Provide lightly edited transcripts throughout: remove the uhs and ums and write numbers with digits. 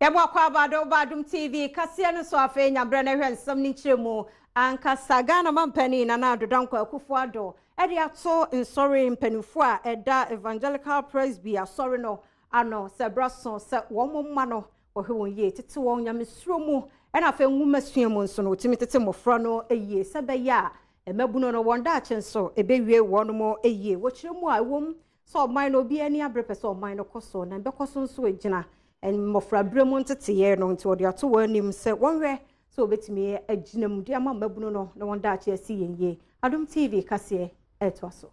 Yabwa kwa Adom TV kasiano so afe nyabre na hwe nsam ni kiremu anka sagana mampani na na dodanko akufuado ede ato nsori mpanifo a eda evangelical presby asori no ano sebrason se womma no ohwe won ye tete won nyamesuro mu ena afa nwumasua mu nso no otimi tete mofra no eye sebeya emebuno no wonda achenso ebewie wono eye wo kiremu a wom so man no bi ani abrepe so man no koso na bekoso nso egina and mofra bremu ntete ye no nti odi ato wanim se wonwe so betimi agina mu dia mabuno no na wonda ache asi yenye Adom TV kase etwaso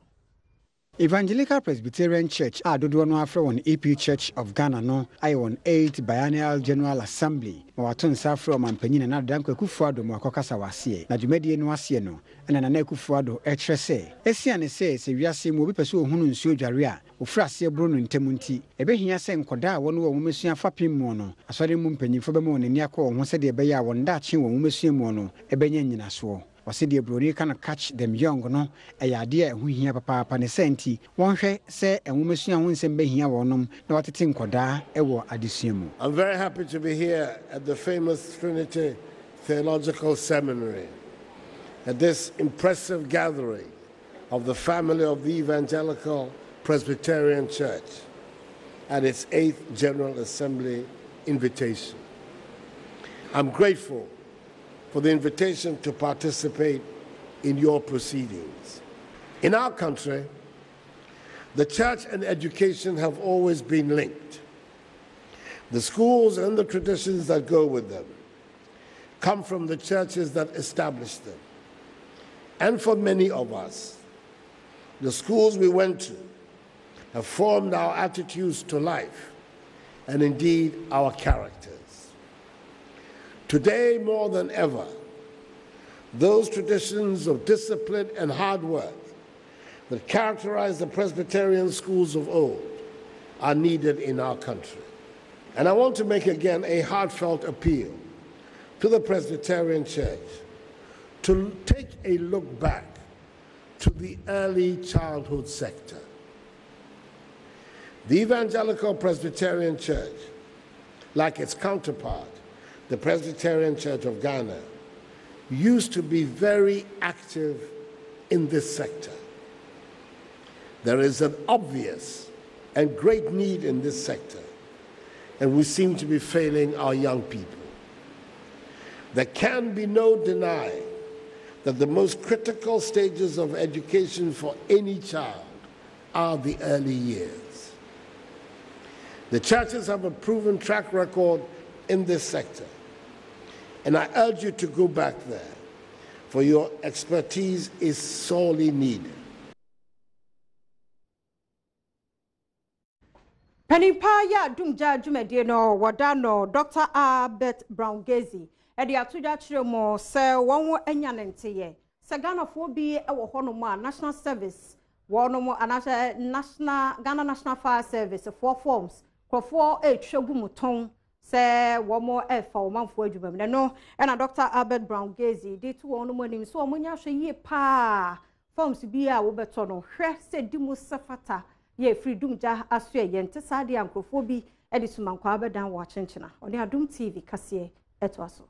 Evangelical Presbyterian Church adodo no afre won EP Church of Ghana no I won 8th Biennial General Assembly ma waton safre o mampanyina na danko akufuado mo akokasa wase na dwumadie no ase no na na akufuado etrese esiane se wiase mo bi pese ohunu nsuo dware a ofrase bro no ntemunti ebehia se nkoda a wono wo mesua fapem mu no asore mu mpanyimfo be mo nani akọ ho se de be ya won da ache wo mesua mu no ebenya nyina so wase de broni kana catch them young no eyade ehu hia papa ne senti wonhwe se enwomesua ho nsem behia wonom na watete nkoda ewo adesua mu. I'm very happy to be here at the famous Trinity Theological Seminary at this impressive gathering of the family of the Evangelical Presbyterian Church at its 8th General Assembly invitation. I'm grateful for the invitation to participate in your proceedings. In our country, the church and education have always been linked. The schools and the traditions that go with them come from the churches that established them. And for many of us, the schools we went to have formed our attitudes to life and indeed our characters. Today, more than ever, those traditions of discipline and hard work that characterize the Presbyterian schools of old are needed in our country. And I want to make again a heartfelt appeal to the Presbyterian Church to take a look back to the early childhood sector. The Evangelical Presbyterian Church, like its counterpart, the Presbyterian Church of Ghana, used to be very active in this sector. There is an obvious and great need in this sector, and we seem to be failing our young people. There can be no denying that the most critical stages of education for any child are the early years. The churches have a proven track record in this sector, and I urge you to go back there, for your expertise is sorely needed. Panipa ya dumja jumedie no wadano Dr. Albert Brown-Gezi edi atuja chiremo se wonwo enya nenteye se Ghana fo bi e wo hono ma national service wono mo national Ghana National Fire Service for forms krofo e twegu muton se womo efa womanfo adwuma no na Dr. Albert Brown-Gezi dey to wono mo nim so omunya hwe ye pa forms bi a wo beto no hwe se dimu safata ye freedom ja asue ye nte sade ankrofo bi edisuma kwa abedan wo chenchena oni Adom TV kase etwaso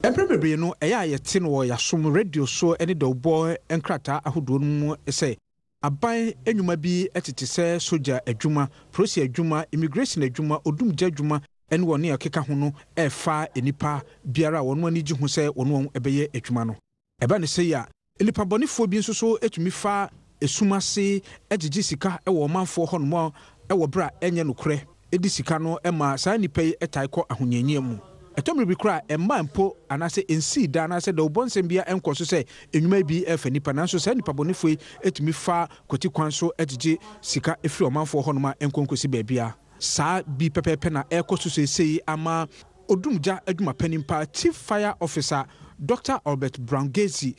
Emprebe no eya ye tin wo ya som radio so ene do boy enkrata ahodo mu se aban enwuma bi etete se soja adwuma prosi adwuma immigration adwuma odumja adwuma ene woni akeka ho no efa enipa biara wonu ani gi ho se wonu ebeye adwuma no eba ne se ya enipa bonifo bi nso so etumi fa esumase egigi sika ewo manfo ho no ewo bra enye nokure edi sika no ema saa nipa yi etai kɔ ahonyanye mu etomri bi kra emma mpo anase ensi da anase da obonsem bia enkoso se enwuma bi efa nipa nanso saa nipa bonifo etumi fa koti kwan so egigi sika efri omanfo ho no ma enkonkosi baabia saa bi pepepe na ekoso so sei ama odumja adwuma panimpa Chief Fire Officer Dr. Albert Brown-Gezi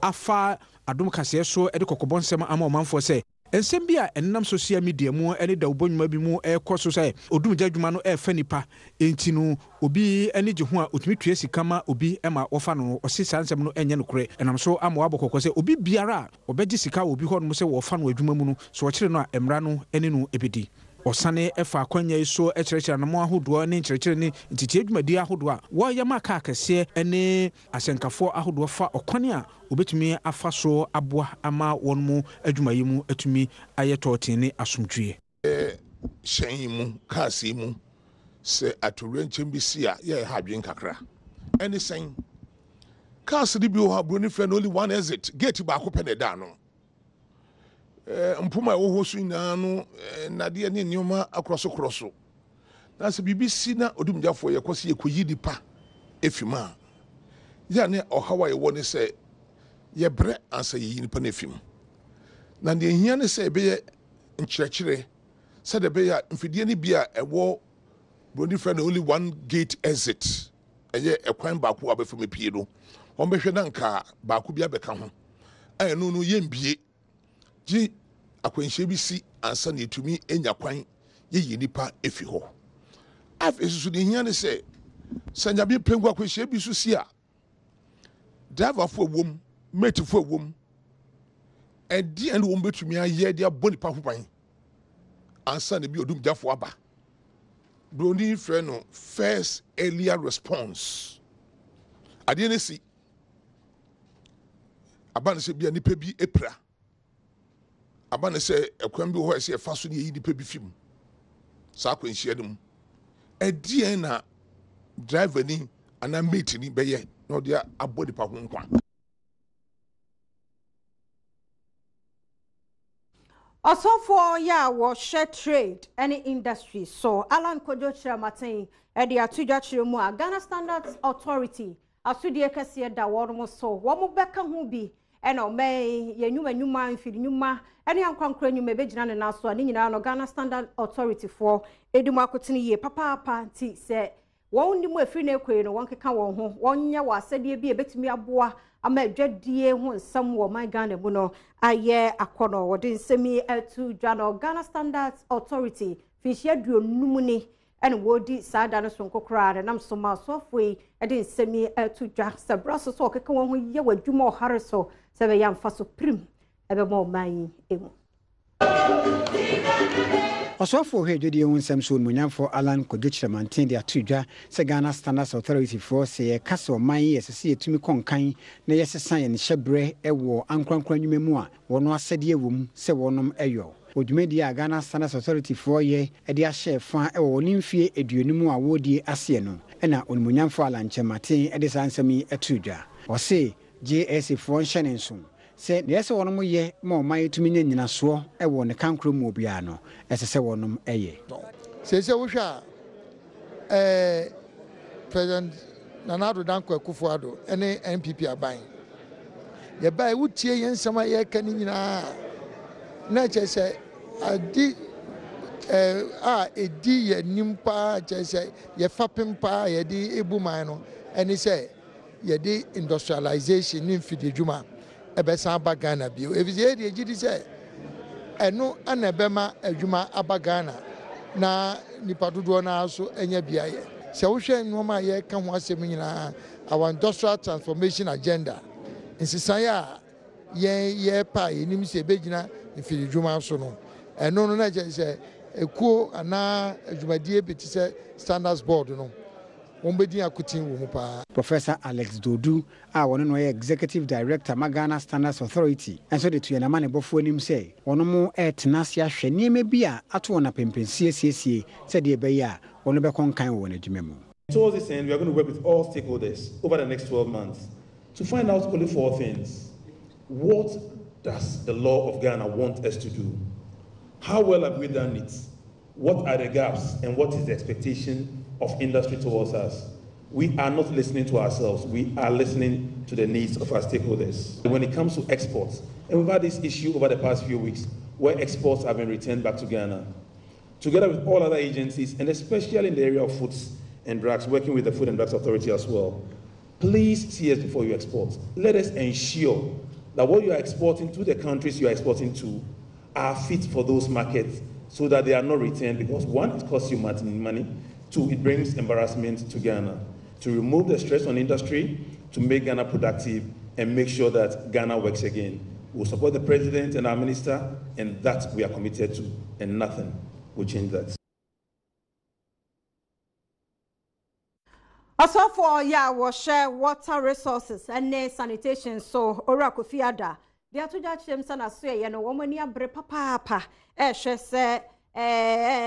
afa Adom kase so ede kokobonsem ama omanfo se ensem bia ennam social media mu ene da obonwuma bi mu ekoso se odumja adwuma no efa nipa enti no obi ene gi ho a otumi tue sika ma obi ema wofa no ose sansem no enye no kure enam so ama wabo kokose obi biara obegi sika obi ho no se wofa no adwuma mu no so okire no a emra no ene no ebedi Osane efa akwanya yi so ekyerɛkyerɛ no mo ahodoɔ ne nkyerɛkyerɛ ne ntiti adwumadi ahodoɔ a wɔyɛ ma kaa kɛseɛ ne ahyɛnkafoɔ ahodoɔ fa ɔkwan a obetumi afa so aboa ama wɔn mu adwumayi mu atumi ayɛ tɔɔten ne asomdwie. Hyɛn mu kaase mu sɛ atorenkyɛm bi si a yɛ ha adwen kakra ɛne sɛn kaase de bi wɔ ha broni fɛ no only one exit gate baako pɛ ne da no mpoma ɛwɔ hɔ so nyinaa no nadeɛ ne nneɛma akorɔso na sɛ biribi si na odumgyafoɔ yɛkɔ sɛ yɛkɔyi nipa efim a yɛ ne ɔhaw a yɛwɔ ne sɛ yɛbrɛ ansa yɛyi nipa no efim na deɛ hia ne sɛ ɛbɛyɛ nkyerɛkyerɛ sɛ de bɛyɛ mfidie ne bi a ɛwɔ broni fɛ no only one gate exit ɛyɛ ɛkwan baako a bɛfam pie no wɔn bɛhwɛ na nka baako bi abɛka ho ɛyɛ no yɛmbie gye akwanhyia bi si ansa na yɛtumi anya kwan yɛyi nipa efi hɔ afei so de hia ne sɛ nyabe pɛngu akwanhyia bi so si a driverfoɔ wom matefoɔ wom ɛdeɛ ne wɔn bɛtumi ayɛ de abɔ nipa ho ban ansa na bi odumgyafoɔ aba broni frɛ no first earlier response adeɛ ne si aba ne sɛ bia nipa bi epira aba ne sɛ ɛkwan bi hɔ ɛsɛ ɛfa so ne yɛyi nipa bi fim saa akwanhyia no mu ɛdeɛ na driver ni anaa mate ni bɛyɛ na ɔde abɔ nipa ho nkwa. Osofo ya wo share trade any industry so Alan Kojo Chiramaten e de atudwa kyerɛ mu a Ghana Standards Authority asudie kɛseɛ da wɔn mo so wɔn mo bɛka ho bi ɛna ɔmɛ yɛnwuma mfiri nwuma ɛne ankwankora nwuma bɛgyina ne naso a ne nyinaa no Ghana Standard Authority for edimu akotene yie papaapa nti sɛ wɔn ni mu afiri na ekoyi no wɔn keka wɔn ho wɔn nyɛ wɔ asɛdeɛ bi ebetumi aboa ama adwadie ho nsɛm wɔ man Ghana mu no ayɛ akɔnɔ wɔde nsɛmi ɛtu dwa no Ghana Standards Authority finhyia duonum ni ɛna wɔdi saa da no so nkokora ne nam so ma sɔfo yi ɛde nsɛmi ɛtu dwa sɛ braso so ɔkeka wɔn ho yɛ wɔ adwuma ɔhare so sɛ bɛyɛ amfa so prim ɛbɛma ɔman yi emu. Osofo he dwedi ehun nsɛm so onmunyamfo Alan Kojo Chiramaten de atudwa sɛ Ghana Standards Authority for sɛ yɛkasa ɔman yi ɛsɛ yɛtumi kɔnkan na yɛsesa yɛn hyɛbrɛ ɛwɔ ankrankran nnwuma mu a wɔn asɛdeɛ wɔ mu sɛ wɔnom ɛyɔ odwumadi a Ghana Standards Authority for yɛ ɛde ahyɛ fa ɛwɔ wɔn mfie aduonum a wɔdi aseɛ no ɛna onmunyamfo Alan Chiramaten ɛde saa nsɛm yi atudwa ɔse JSA for nhyɛ ne nso sɛ deɛ sɛ wɔnom yɛ ma ɔman yɛtumi nya nyinasoɔ ɛwɔ ne kankro mu obiara no ɛsɛ sɛ wɔnom ɛyɛ sɛ wohwɛ a President Nana Addo Dankwa Akufo-Addo ɛne NPP aban yɛbae wotie yɛn nsɛm a yɛka ne nyinaa na kyerɛ sɛ adi a ɛdi yɛnim paa kyerɛ sɛ yɛfapem paa yɛde ebu man no ɛne sɛ yɛde industrialization ne mfidi dwuma ɛbɛsan aba Ghana bio efisɛ yɛde gyidi sɛ ɛno ana ɛbɛma adwuma aba Ghana na nipa dodoɔ na so ɛnya biayɛ sɛ wohwɛ nneɛma a yɛka ho asɛm nyinaa our industrial transformation agenda nsesan a yɛn pa yɛnim sɛ ɛbɛgyina mfiri dwuma so no ɛno no na kyerɛ sɛ ekuo anaa adwumadie bi te sɛ Standards Board no Professor Alex Dodu, one no Executive Director Ghana Standards Authority, and so the Tuyanamane Bofuanim say, one more at Nasia Sheni Mebia, Atuana Pempensia CCA, said the Beya, one of the Concan one at Memo. Towards this end, we are going to work with all stakeholders over the next 12 months to find out only 4 things. What does the law of Ghana want us to do? How well have we done it? What are the gaps and what is the expectation of industry towards us? We are not listening to ourselves. We are listening to the needs of our stakeholders. When it comes to exports, and we've had this issue over the past few weeks where exports have been returned back to Ghana. Together with all other agencies, and especially in the area of foods and drugs, working with the Food and Drugs Authority as well. Please see us before you export. Let us ensure that what you are exporting to the countries you are exporting to are fit for those markets so that they are not returned, because one, it costs you money, two, it brings embarrassment to Ghana. To remove the stress on industry, to make Ghana productive, and make sure that Ghana works again. We'll support the president and our minister, and that we are committed to, and nothing will change that. Also for share water resources and sanitation so ora Kofi Ada dia to ja chem sana so ye no wo mani abre papa hwe se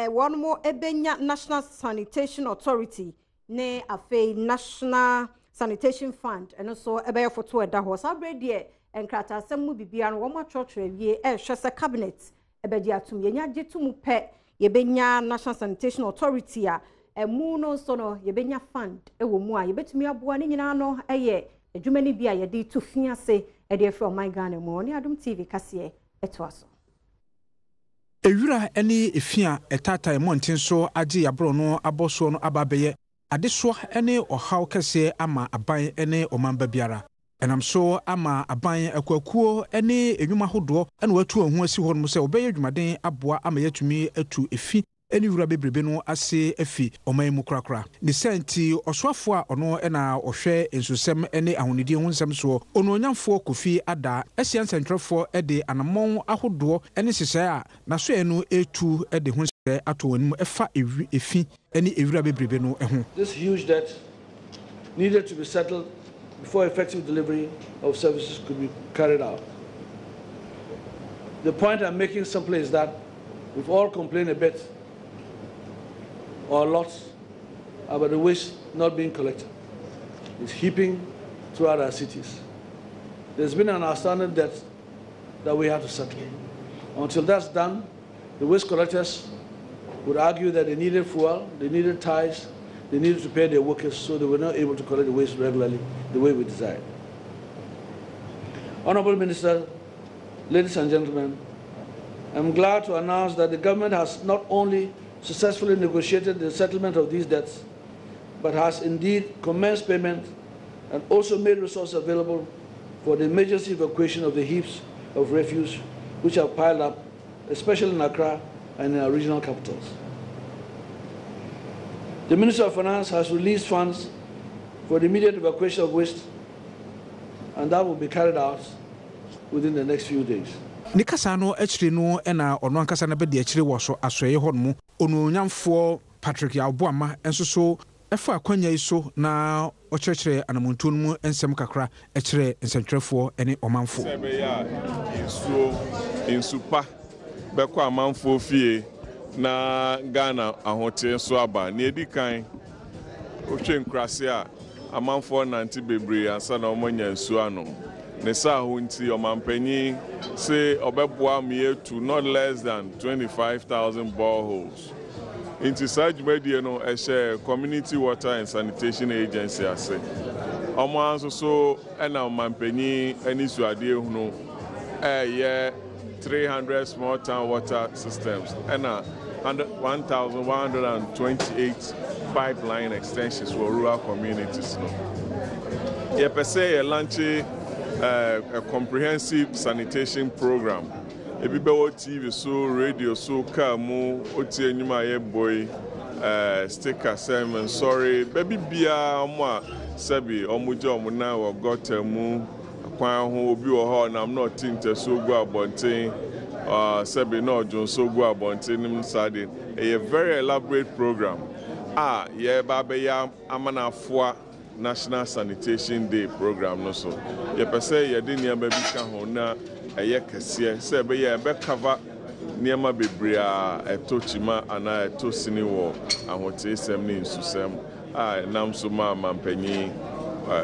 one mo ebenya National Sanitation Authority ne afei National Sanitation Fund and so ebe foto eda ho sa bre de enkrata asem mu bibia no wo ma churchre wie hwe se cabinet ebe dia tum ye nya getum pe ye benya National Sanitation Authority a emu no so no yebenya fund ewo mu a yebetumi aboa ne nyina no eye adwuma ni bia ye de to fiase e de from my Ghana mu ne Adom TV kase eto aso ewura ene efia etata monten so age yabro no aboso no ababeye adeso ene ohaw kase ama aban ene omamba biara enam so ama aban akwakuo ene enwuma hodo ene watu ohu asi ho no se obeye adwumaden aboa ama yatumi atu efi eni wura bebrebe no ase afi oman mu krakra ne senti oswafo a ono na ohwe ensusem ene ahonidi ho nsem so ono nyamfo Kofi Ada asian centralfo ede anamon ahodo ene sese a na so enu etu ede ho sese ato wanim efa efi ene ewura bebrebe no eho. This huge debt needed to be settled before effective delivery of services could be carried out. The point I'm making simply is that we've all complained a bit or lots about the waste not being collected. It's heaping throughout our cities. There's been an outstanding debt that we have to settle. Until that's done, the waste collectors would argue that they needed fuel, they needed ties, they needed to pay their workers, so they were not able to collect the waste regularly the way we desired. Honorable Minister, ladies and gentlemen, I'm glad to announce that the government has not only successfully negotiated the settlement of these debts, but has indeed commenced payment and also made resources available for the emergency evacuation of the heaps of refuse which have piled up, especially in Accra and in our regional capitals. The Minister of Finance has released funds for the immediate evacuation of waste, and that will be carried out within the next few days. Nikasa no achire no na ono ankasa na be de achire wo so asoye ho no ono nyamfo Patrick Yaboama enso so efa akwanya iso na okyerkyere anamontu no mu ensem kakra achire nsentwefo ene omanfo sebe ya insupa beko amanfo fie na Ghana ahote so aba na edikan ohwe nkrase a amanfo nanti bebre ansa na omonya nsu ano ne sa ho nti omampanyi say obeboa me to not less than 25,000 boreholes into such media no community water and sanitation agency ase omo anso so na omampanyi ani su ade hu no 300 small town water systems and 1,128 pipeline extensions for rural communities no ye per se launch a comprehensive sanitation program. Ebibewo TV so radio so car mu oti enyuma ye boy sticker sermon sorry baby bia omo sabi omuje omuna wo gota mu kwan ho obi wo ho na am not tinte so go abonten sabi no jon so go abonten nim sade a very elaborate program ye ba be ya amanafoa National Sanitation Day program no so ye pese ye de niam ba bi ka ho na eye kese se be ye be cover niam bebre a etochima ana etosini wo ahote sem ni nsusem nam so ma mampanyi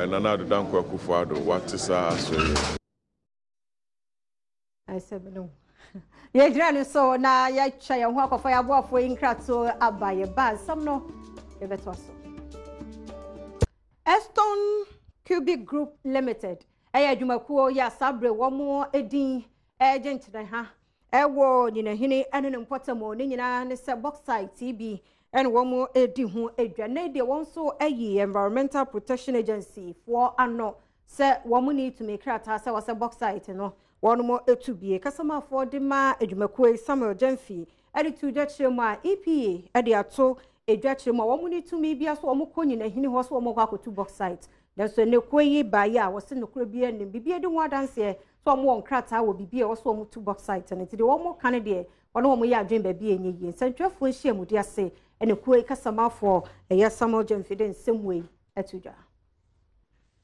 Nana Adom Akufo Addo watisa so I said no ye jira so na ya cha ye ho akofa ya boafo inkrato abaye ba sam no ye beto so Eston Cubic Group Limited. Adwumakuo ya sabre womo edin agent na ha. Ewo nyina hini ene mpotamo ne nyina ne se bauxite TB ene womo edi ho edwa na de wonso ayi Environmental Protection Agency for ano se womo need to make krata se wase bauxite no wono etubie kasama for de ma adwumakuo Samuel Jemfi edi tu jachemu a EPA edi ato edwachemu womo need to me bia so womo konyina hini ho so womo kwakotu bauxite. So ne kweyi baya wose no kro bia ne bibia de ho adanse so mo nkrata wo bibia wo so mo tu bauxite ne ti de wo mo kan de ono mo ya adwen ba bi enye yi nsantwafo nhia mu de ase ene kuo kasamafo eya Samuel Jemfide nsemwe atudwa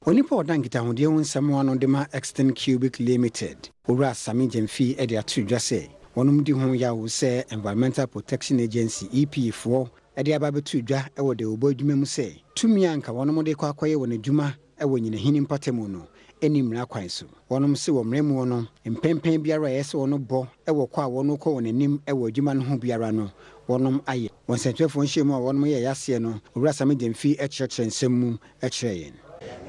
Onipa odankita hode ho nsɛm ano de ma Extend Cubic Limited owura Sami Jemfi e de atudwa se wonom di ho ya wo sɛ Environmental Protection Agency EPA e de aba betudwa e wo de obo adwuma mu se tumi anka wonom de kwa kwaye won adwuma e wo nyine hini mpatemu no enimra kwan so wonom se wo mremu no mpempen biara yɛ se wono bɔ e wo kwa wono kɔ wonanim e wo adwuma no ho biara no wonom aye won sentwefo nhyiemu a wonom yɛ yase no owura Sami Jemfi e kyerɛkyerɛ nsɛm mu e kyerɛ yɛn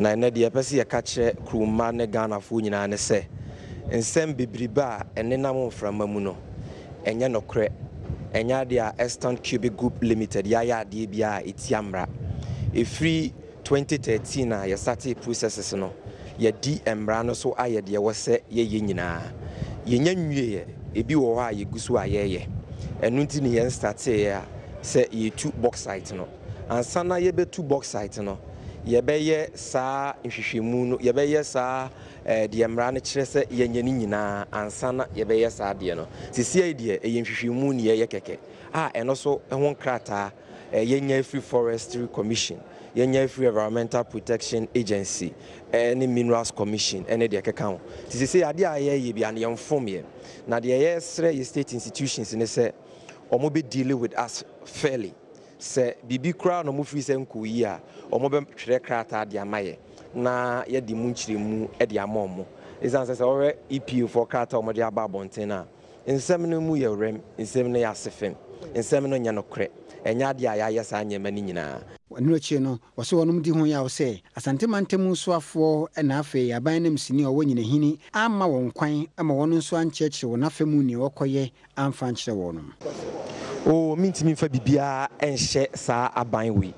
na ene de pese ye ka kire kruma ne Ghana fo nyina ne se nsem bebriba enenam mframa mu no enye nokre enya de a Extend Cubic Group Limited ya de bia etiamra efri 2013 na ye start processes no ye di emra no so aye de wo se ye nyina ye nya nwie ebi wo ha ye gusu ayeye enu nti ne ye start ya se ye two box site no ansana ye be two box site no yebeye sa nhwehwemu no yebeye sa de emra ne kire se yenyani nyina ansana yebeye sa de no sisi de yenhwehwemu ne ye keke eno so ho krata yenya free forestry commission yenya free environmental protection agency any minerals commission any de keka ho sisi ade aye bia ne yemfom na de ye sre ye state institutions ne se omo be deal with us fairly se bibi kra no mo free se nko yi a omo be twere krata de amaye na ye di mu nkyiremu e de amomo izan se ore EPU for krata omo de aba bonten na nsem no mu ye rem nsem no ya sefem nsem no nya no kre enya de aya ya sa nyema ni nyina wanu chi no wose wonom di ho ya wo se asante mantemu soafo e na afa aban nam sini o wanyina hini ama won kwan ama wono nso ankyekye wo na femu ni wokoye amfa nkyere wonom oh mintimi fa bibia enhye sa aban we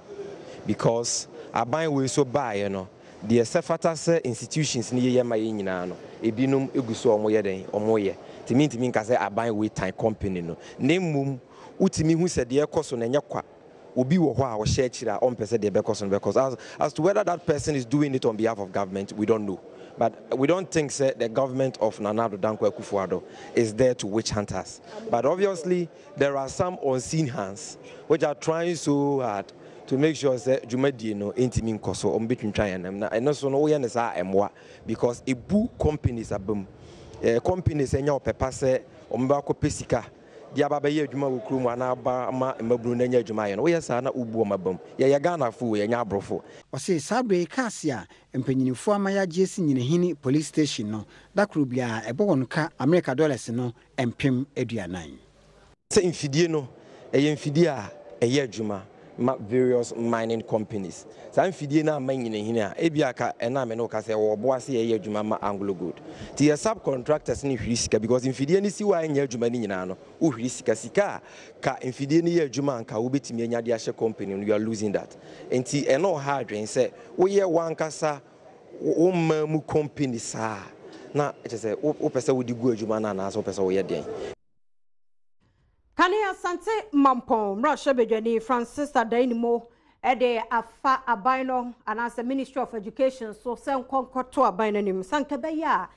because aban we so buy no the sefata se institutions ni ye ma ye nyina no ebinum eguso omo ye den omo ye timi nka se aban we time company no nemmum utimi hu se de ekoso na nyekwa obi wo ho a wo share chira on pese de bekoso no because as to whether that person is doing it on behalf of government we don't know. But we don't think the government of Nana Addo Dankwa Akufo-Addo is there to witch hunt us. But obviously, there are some unseen hands which are trying so hard to make sure that Jumadi no intimin koso between trying them. And also no yen is emwa because ibu companies abum companies enya opepa se ombako pesika. Dia baba ye adwuma wo krum ana ba ma mabru na nya adwuma ye no wo yesa na ubu mabam ye Ghana fo ye nya abrofo wose sabre kasia empanyinifo amaya jesi nyine hini police station no dakro bia ebo wonka America dollars no empem aduanan se infidie no eye infidie a eye adwuma ma various mining companies sa infidie na ma nyine hini a ebia ka ena me no ka se wo bo ase eye adwuma ma Anglo Gold ti ye subcontractors ni hwiri sika because infidie ni si wa anya adwuma ni nyina no wo hwiri sika ka infidie ni ye adwuma anka wo betimi anya de ahye company no you are losing that enti eno ha adwen se wo ye wankasa wo mamu company sa na e se wo pese wo di gu adwuma na na so pese wo ye den Kani asante mampon mrasha bedwani Francis Adainimo ede afa abaino anase Ministry of Education so se nkonkoto abaino nim sanka beya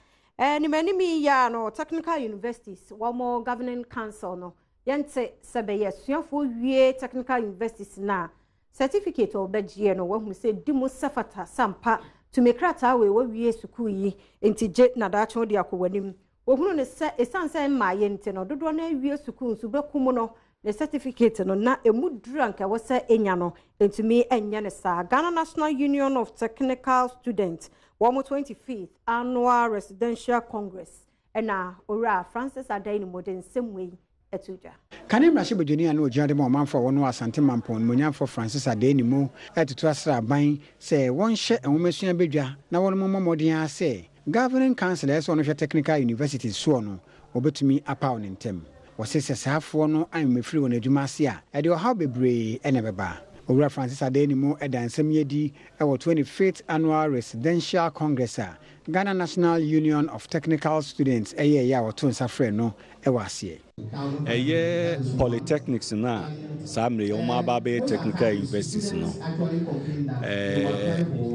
ni manimi ya no technical universities wamo governing council no yente sebeye suafo wie technical universities na certificate obegye no wahu se dimu safata sampa to mekrata we wie sukuu yi entije na dacho de akwanim ohunu ne se esanse ma ye nte no dodo na wie sukuu nsu bekum no the certificate no na emuduru anka wo se enya no entumi enya ne sa Ghana National Union of Technical Students womo 25th annual residential congress ena ora Francis Adaini modern semwe etuja kane mrashe bedwani anu ojiade ma omanfo wono asante mampon monyamfo Francis Adaini mu etutu asra ban se wonhye enwomesua bedwa na wono momodin ase Governing Council is one of your technical universities so no obetumi apa on ntem wosese saafo no amefiri won adwumasia e de how bebre enebeba Owura Francis Adaini mu edansem yedi e wo 25th annual residential congress Ghana National Union of Technical Students ya wato nsafre no ewasie polytechnics na samre yomababe technical universities no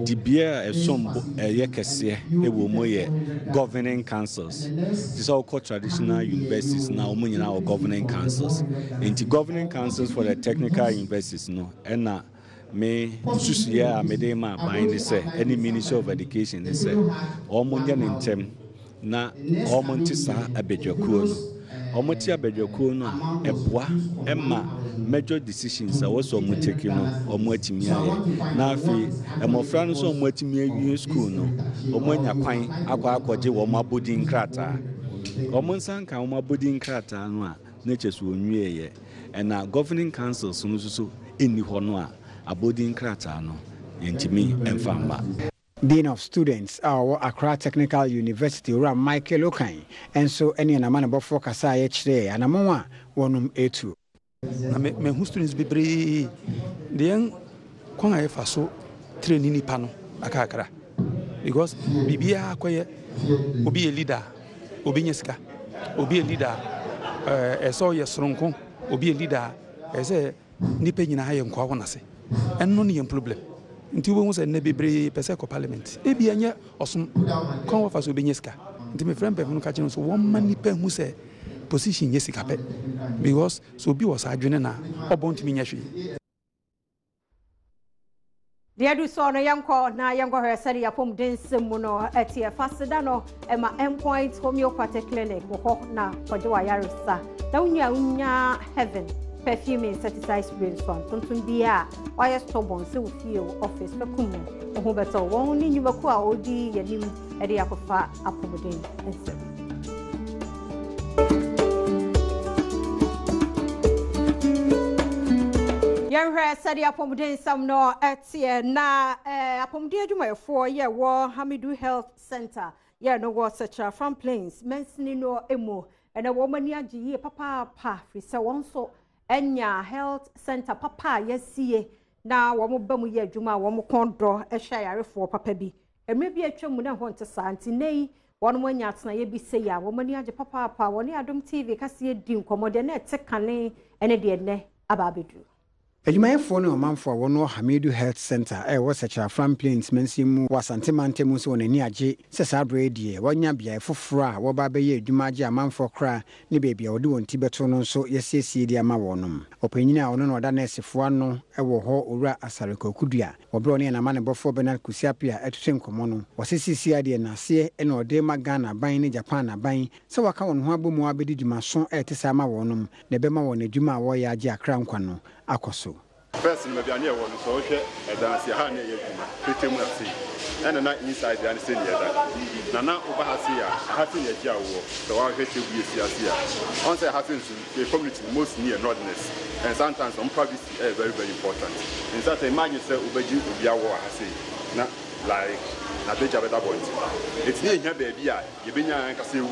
dibia esombo kese ewo moye governing councils. These are called traditional universities now omunyina or governing councils. Into governing councils for the technical universities no na me susuya medema bind say any Ministry of Education they say omunya ntem na omonti sa abedwakuo no omoti abedwakuo no eboa emma major decisions a was omuteki no omwatimi aye na afi emofra no so omwatimi awie school no omanya kwan akwaje wo mabodi nkrata omonsanka wo mabodi nkrata no a na chesu onwie ye na governing councils no so eni ho no a abodi nkrata no yentimi emfamba. Dean of Students our Accra Technical University ura Michael Okan enso eni na manabo focus a chire anamonwa wonum etu na me students bebre den kwan aye faso training ni pano akakra because bibia akoye obi a leader obi nyesika obi a leader eso ye soronko obi a leader ese nipa nyina ha ye nkwa wonase enno ne problem nti wo se ne bebre pese ko parliament e bia nya osom kon wa faso benyeska nti me friend pefunu ka chino so won mani pe hu se position yesika pe because so bi was adwene na obonti mi nya hwe dia du so no yanko na yango hwesere yapom densemu no etie faseda no ema endpoint homeopathic clinic wo na koje wa yaresa na unya heaven perfume insecticide spray so tuntun bia why stubborn se wo fie office pekum ho beto won ni nyumaku a odi yanim e de akofa apomden ensem Yanhwe sadi apomden sam no etie na apomden adwumayefo ye wo Hamidu Health Center ye no wo search from plains mensini no emo ena wo mani agiye papa fi se won so enya health center papa yesie na wo mo bamu ye adwuma wo mo kondo ehwa yarefo papa bi emre bi atwam na ho ntesa anti nei won mo nya atena ye bi se ya wo mani age papa wo ne Adom TV kase di nkomode na etekane ene de ne ababedu Adwumayefo ne omanfo wono Hamidu Health Center wo search from plains mensimu wasante mantemu so wonani age se sabre die wonya bia foforo a wo ba be ye adwuma age amanfo kra ne bebia wode won tibeto no so yesiesie di ama wonom opanyina a wono no oda nesefo ano wo ho owura asarekokudua obro ne na mane bofo Bernard Kusiapia etwe nkomo no wasesisi ade na ase ene ode magana ban ne Japan na ban se waka won ho abomu abedi dwuma so etesa ama wonom ne bema won adwuma wo ya age akra nkwa no akoso first in Mediania was so dance ha na yeduma pretemu ase and na inside and say that na overhasia hatin ya gia wo so wa hwete bu esi on say hatin the community most near northerness and sometimes some privacy is very important in that imagine say obaji obia wo ase na like na beja better point it's near here baby a ye benya kase wu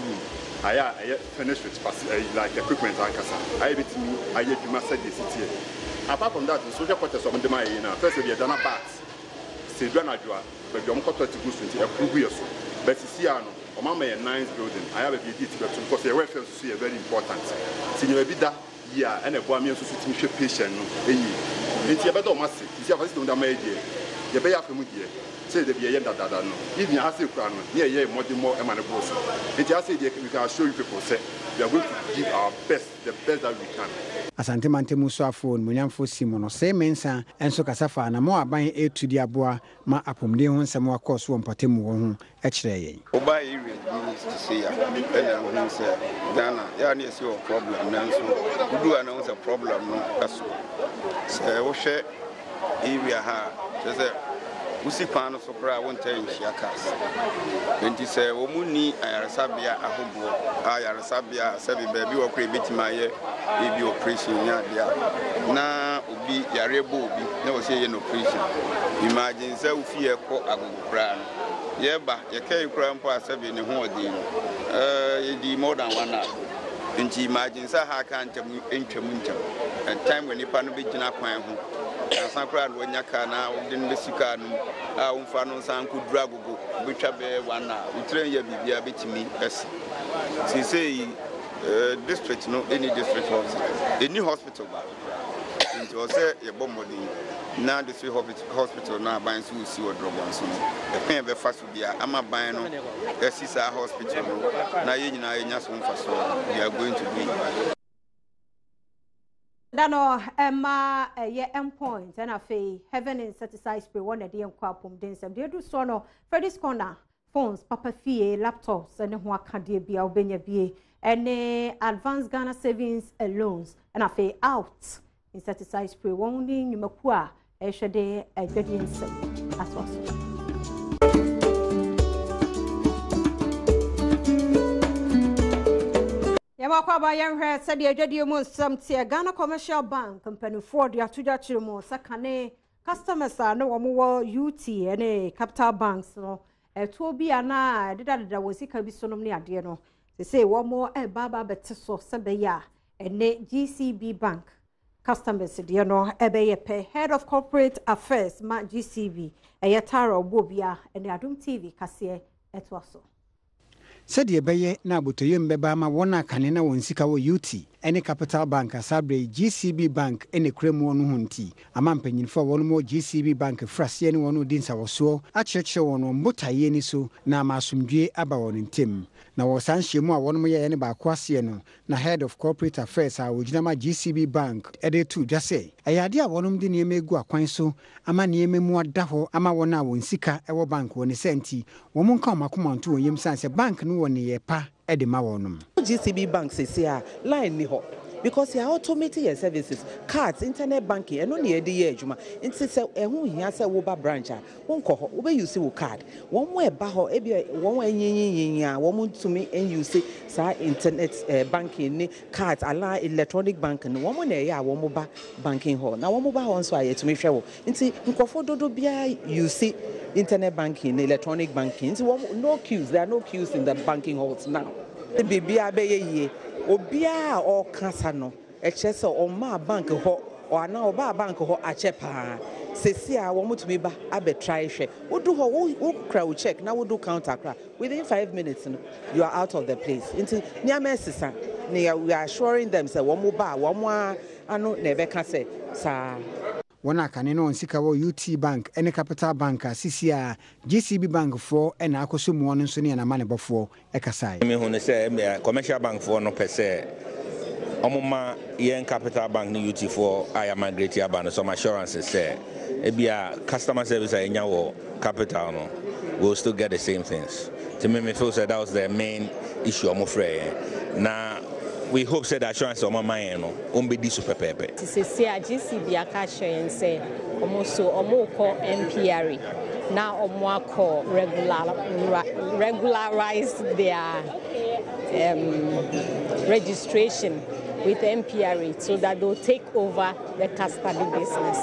aya finish with like equipment and kasa aya betimi aya dwuma said the city. Apart from that, the social quarters of the Mayina, first we are done a bat. Say, Dranajua, but you're quarter to go to approve you. But Siano, or Mamma, a nice building. I have a bit because the welfare to see a very important. Senior Bida, yeah, and a Guamian society patient. It's a better massive. It's a visit on the media. You pay up from here. Say the Bian that I don't know. Even you have to crown, near ye more than more Emanabos. It just say we can show you people say we are going to give our best, the best that we can. Asante mantemu so afo munyamfo simono se mensa enso kasafa na mo aban etu di aboa ma apomde ho nsem akoso wo mpatemu wo ho e kire yen oba area needs to see ya and who say Ghana ya na see a problem nanso do announce a problem no aso se wo hwe area ha say usi kwano so kra won tan shiakas enti se wo muni ayaresabia ahobo ayaresabia sebi baby wo kra bitima ye ebi operation ya dia na obi yarebo obi na wo say ye no operation imagine say ufie ko agugukra no ye ba ye kai kra mpo asabi ne ho odi ye di more than 1 hour enti imagine say ha kan ntwamu ntwam time when nipa no be gina kwan ho san kra no nya ka na de no besika no a umfa no san ku dura gogo betwa be wana utren ya bibia betimi esi say district no any district hospital ba into say ye bomodi na district hospital na ban so si odrobo so e pen be fa so bia ama ban no esisa hospital no na ye nyina ye nya so mfa so we are going to do it. Dano Emma ye endpoint and afe heaven insecticide spray one a day kwapum den sem dey do so no Freddy's corner phones papa fie laptops and ho akade bia obenya bie and advanced Ghana savings loans and afe out insecticide spray one ni nyumaku a ehwede adwade nsem atwaso. Yamakwa yanhwe said the adwade mu nsem tie Ghana Commercial Bank company for the atuja chirimo sakane customers are no wo UT and Capital Banks no to bi ana deda wosika bi sonom ne ade no say one more baba beteso sebeya and GCB Bank customers de no ebeye pe head of corporate affairs ma GCB eyetara obobia and Adom TV kase etwaso said ye beye na abotoyem beba ma wona kane na won sika wo UT any Capital Bank asabre GCB Bank ene kremu no hunti amampanyinfo won mo GCB Bank frase ne won odin sawoso a cheche won mbotaye ni so na masumdwe aba won ntem na wo sanhye mu a won mo ye ne ba kwase no na head of corporate affairs a wojina ma GCB Bank ede tu dwase ayade a wonum de niam egu akwan so ama niam mu adaho ama won a won sika ewo bank won senti won nka makomanto won yem sanse bank no won ye pa edema wonum GCB Bank says here line ni ho because you are automating your services cards internet banking and only the year juma nti se ehun hia se wo ba branch a won ko ho wo be use wo card won mo e ba ho e bi won anyenyenyen a won tumi en use sa internet banking ni cards ala electronic banking won mo na e ya won mo ba banking ho na won mo ba ho nso a yetumi hwe wo nti nkofo dodo bia use internet banking electronic banking nti no queues, there are no queues in the banking halls now bibia be ye obia o kasa no eche o ma bank ho o ana oba bank ho ache pa sesi a wo mutumi ba abe try hwe wodu ho wo kra wo check na wodu counter kra within 5 minutes no, you are out of the place into near mesisa we are assuring them say wo mo ba wo mo anu na ebe ka say sa wona kane no nsika wo UT Bank ene Capital Bank asisi a GCB Bank for ena akoso mu ono nso ne na mane bofo ekasai me hu ne say commercial bank for no pese omuma yen Capital Bank ni UT for I am migrate abano some assurances say ebia customer service anya wo capital no we'll still get the same things to me feel say that was the main issue I'm afraid na we hope said assurance on my mind no ombedi super pepe say GCB aka share say almost so omoko MPR now omako regularize their registration with MPR so that they'll take over the custody business.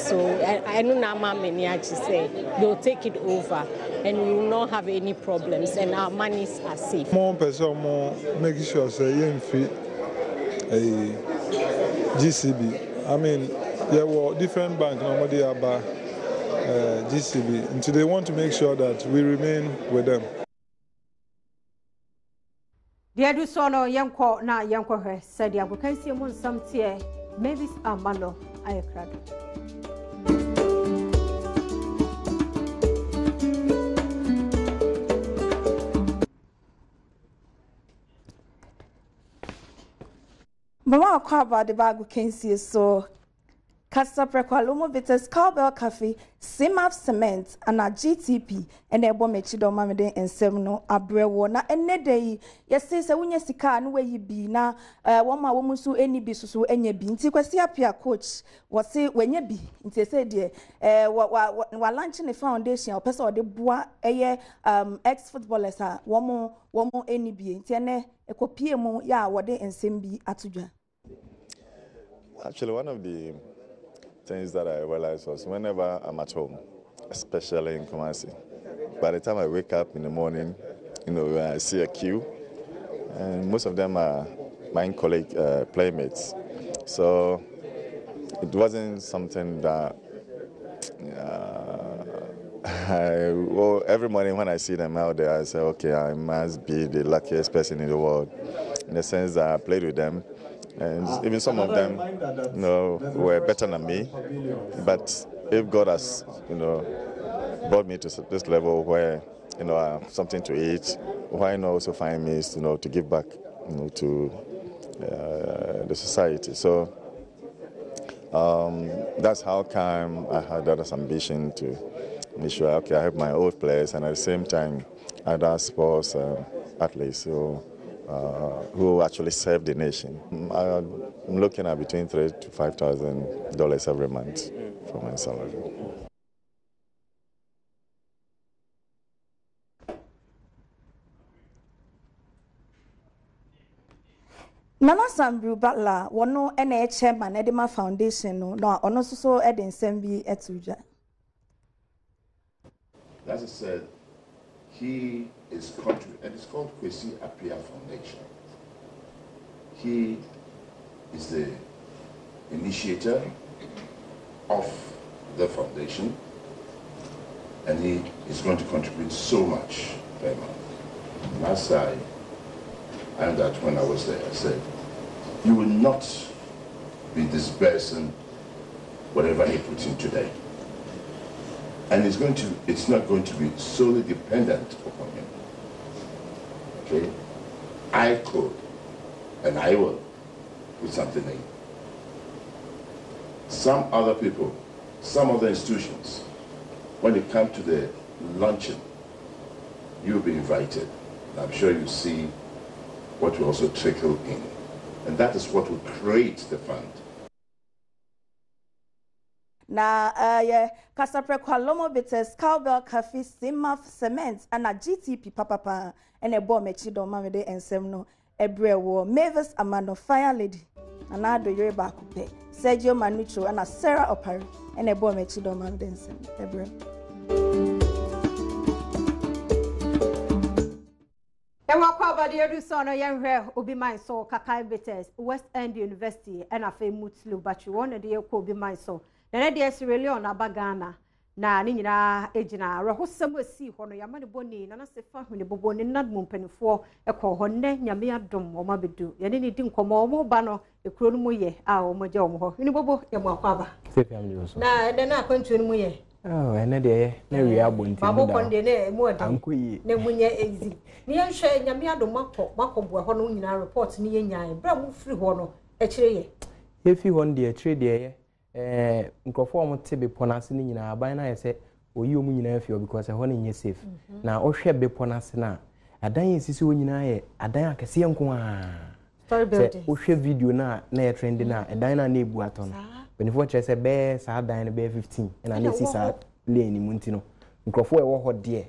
So I know Nama Meniachi say they'll take it over and we will not have any problems and our monies are safe. More person more making sure say you fit a GCB. I mean there were different banks normally about GCB and so they want to make sure that we remain with them. Dear do so no yanko na yanko he said ya go kan see mo nsam tie Mavis Amalo ayakrado Mama kwa about the bag can see so Casa Prequalomo Vitas Cowbell Cafe, Simap Cement, and a GTP, and a bombechido mamade and semino, a brewana, and ne day. Yes, says a winner sika, and where you be now, one my woman so any bisu, any bean. Sequestia Pia coach, what say when you be, into say, dear, while launching a foundation, or person or the bois, ex footballers are one more any being, tene, a copiemo, ya, what they and same be atuja. Actually, one of the things that I realized was whenever I'm at home, especially in Kumasi, by the time I wake up in the morning, I see a queue, and most of them are my colleague playmates. So it wasn't something that well, every morning when I see them out there, I say, okay, I must be the luckiest person in the world, in the sense that I played with them, and even some of them, were better than me. But if God has, brought me to this level where, I have something to eat, why not also find means, to give back, to the society? So that's how come I had that ambition to make sure, okay, I have my own place, and at the same time, other sports athletes who actually serve the nation. I'm looking at between $3,000 to $5,000 every month for my salary. Nana Sambu Batla, one no NH chairman Edema Foundation, no, ono so Eden Sembi etuja. As I said, he is contributing, and it's called Kwesi Appiah Foundation. He is the initiator of the foundation, and he is going to contribute so much per month. Last I and that when I was there, I said, you will not be disbursing whatever he puts in today. And it's not going to be solely dependent upon him. Okay? I could, and I will, put something in. Some other people, some other institutions, when it comes to the luncheon, you'll be invited. And I'm sure you see what will also trickle in. And that is what will create the fund. Na Kasapre Kwalomo Bitters, Cowbell Coffee, Simaf Cement, and a GTP Papa, and a bomb Chido Mamede and Semno, a Bre War, Mavis Amano Fire Lady, and I do Yoruba Coupe, Sergio Manucho, and a Sarah Opera, and a bomb Chido Mamede and Sem, a Bre. Kwabadi Erusono Yanre Obi Manso Kakai Bitters, West End University, and a famous Lubachi one, and the Obi Manso. Na de Sierra Leone abagana na ni nyina ejina rahosam asi ho no yamane boni na se fa hwene boboni nadmo mpanifo ekọ ho ne nyame adom o mabedu ye ne di nkomo o mo ba no ekuro no mu ye a o mo je o mo ho ni bobo ye mo akwaba na de na akwantu no mu ye ene de na wi abonti babo konde ne mu odam na munye ezi ni ye hwe nyame adom makobo ho no nyina report ni ye nyae bra mu firi ho no e kire ye efi ho de e kire de ye nkrofo omo tebe ponase ni nyina aban na yese oyi omu nyina afio because ho ne nye safe na ohwe be ponase na adan yesisi o nyina ye adan akese nko a story building ohwe video na ye trend na adan na ebu ato no benifo che se be sa adan be 15 na na si sa lane mu ntino nkrofo e wo ho de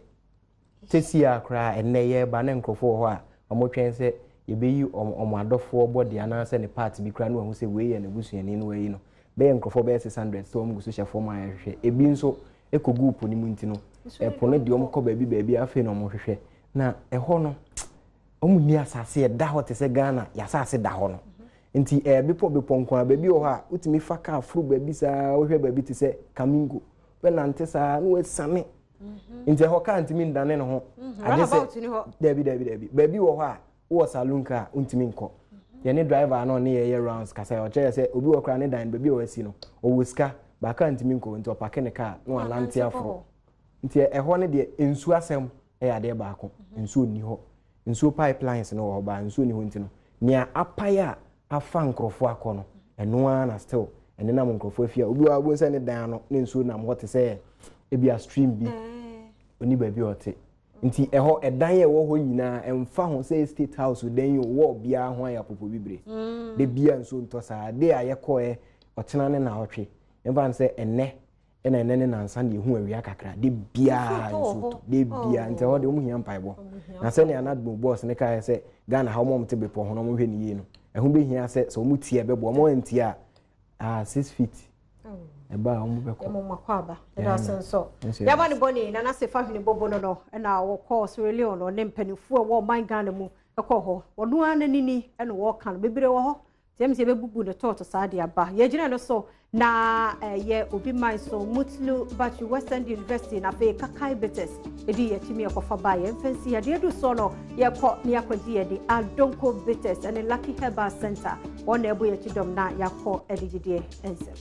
tesi akra enne ye ba na nkrofo ho a omo twen se ye be yi omo adofo body ana se ne part bi kra no hu se we ye na busuani no we yi no be nkrofo be 600 so omo gusu chefo ma hwehwe ebi nso ekogu po ni mu ntino epo no de omo ko baabi afi no omo hwehwe na eho no omo ni asase e da ho te se Ghana ya asase da ho no nti bepo nko baabi o ha utimi fa ka afro baabi sa ohwe baabi te se Kamingo be nante sa no esame nti ho ka ntimi ndane no ho agese dabi baabi o ha wo salon ka untimi nko yene driver no ne ye rounds kasa o che se obi wo kra ne dan baabi o asi no o wuska ba ka ntimi nko nti o pake ne ka no anante afro nti eho ne de ensu asem ya de ba ko ensu ni ho ensu pipelines no ho ba ensu ni ho nti no nia apaya afa nkrofo akono eno na still ene na nkrofo afia obi wa bo se ne dan no ne ensu na mo te se ebi a stream bi oni baabi o te nti eho edan ye wo ho nyina emfa ho say state house den yo wo bia ho ya popo bibre de bia nso ntosa de ayeko otena ne na otwe emfa se enne ne na nsa ne hu awia kakra de bia nso de bia nti ho de mu hia mpaibo na se ne anadbo boss ne ka se Ghana ha mo mte bepo ho no mo hwe ne yi no ehu be hia se so mu tie bebo mo nti a 6 feet eba omo beko mo makwaba da senso ya bani boni na se fa hwene bobo no na wo call Sierra Leone no ne mpanifu wo man Ghana mu ekọ ho wono ananini ene wo kan bebere wo ho James Yebubu the Toto Sadia Ba. Yajina so na ye obi man so Mutlu Bachu Western University na fe Kakai Betes. Edi ye chimi akofa ba ye mfensi ya de do so no ye ko ni akodi de Adonko Betes and Lucky Herbal Center. One ebo ye chidom na yakọ edigide ensem.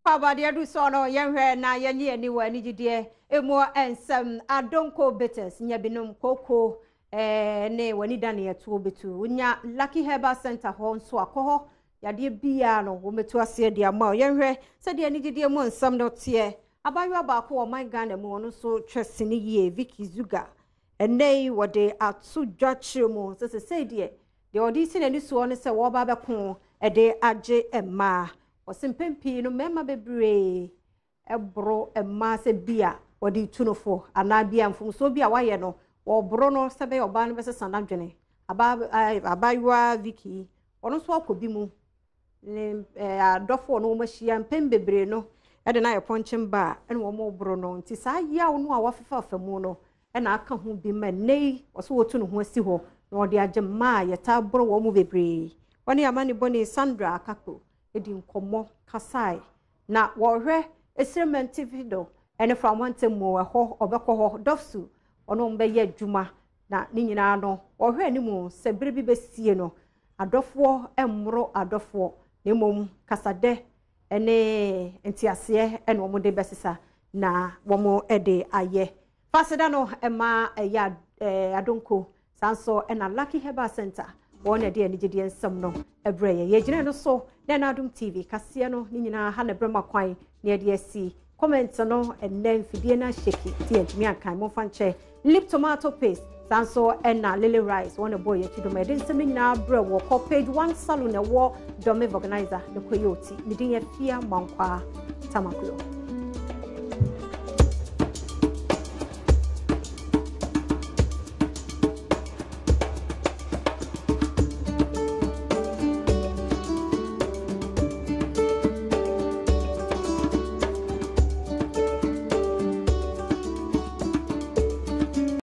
Pabade adu so no yenhwe na yenye ani wa anigide emo ensem Adonko Betes nya binom koko ne wani dane eto betu nya Lucky Herbal Center ho nso akoho yade bia no wo metu ase de ama yenhwe se de anigide mo ensem no tie abayo abaako o my Ghana mu no so twesene ye Vicky Zuga enei wode atu dwachiremu se se de odi si nani so no se wo ba beko ede age emma osimpempi no mema bebre ebro emma se bia wode tunofo ana bia mfumso bia waye no wo bro no se be oba no be sesa nadwene abaywa Vicky ono so akobi mu ne adofo no machia mpem bebre no ede na ye ponchim ba ene wo mo bro no nti sa yawo no a wafefa famu no ena aka ho bi ma nei oso wotu no ho asi ho na ode agema yeta bro wo mu bebre woni amani boni Sandra Akako edi nkomo kasai na wo hwe esrement video ene from wantemo ho obekọ ho dofsu ono mbe ye adwuma na ni nyina no wo hwe animu se bere bi besie no adofo emro adofo na mom kasade ene entiase ene wo de besisa na wo mo ede aye faseda no ema ya Adonko sanso ena Lucky Herbal Center wona de anigide ensem no ebreye ye gine no so na Adom TV kase no ni nyina ha na brema kwan na de asi comment no enne mfidie na sheki ti antimi akan mo fanche lip tomato paste sanso ena lily rice wona boy ye chido me de nsem nyina bre wo ko page 1 salon e wo dome organizer de koyoti midin ye fia mankwa tamakulo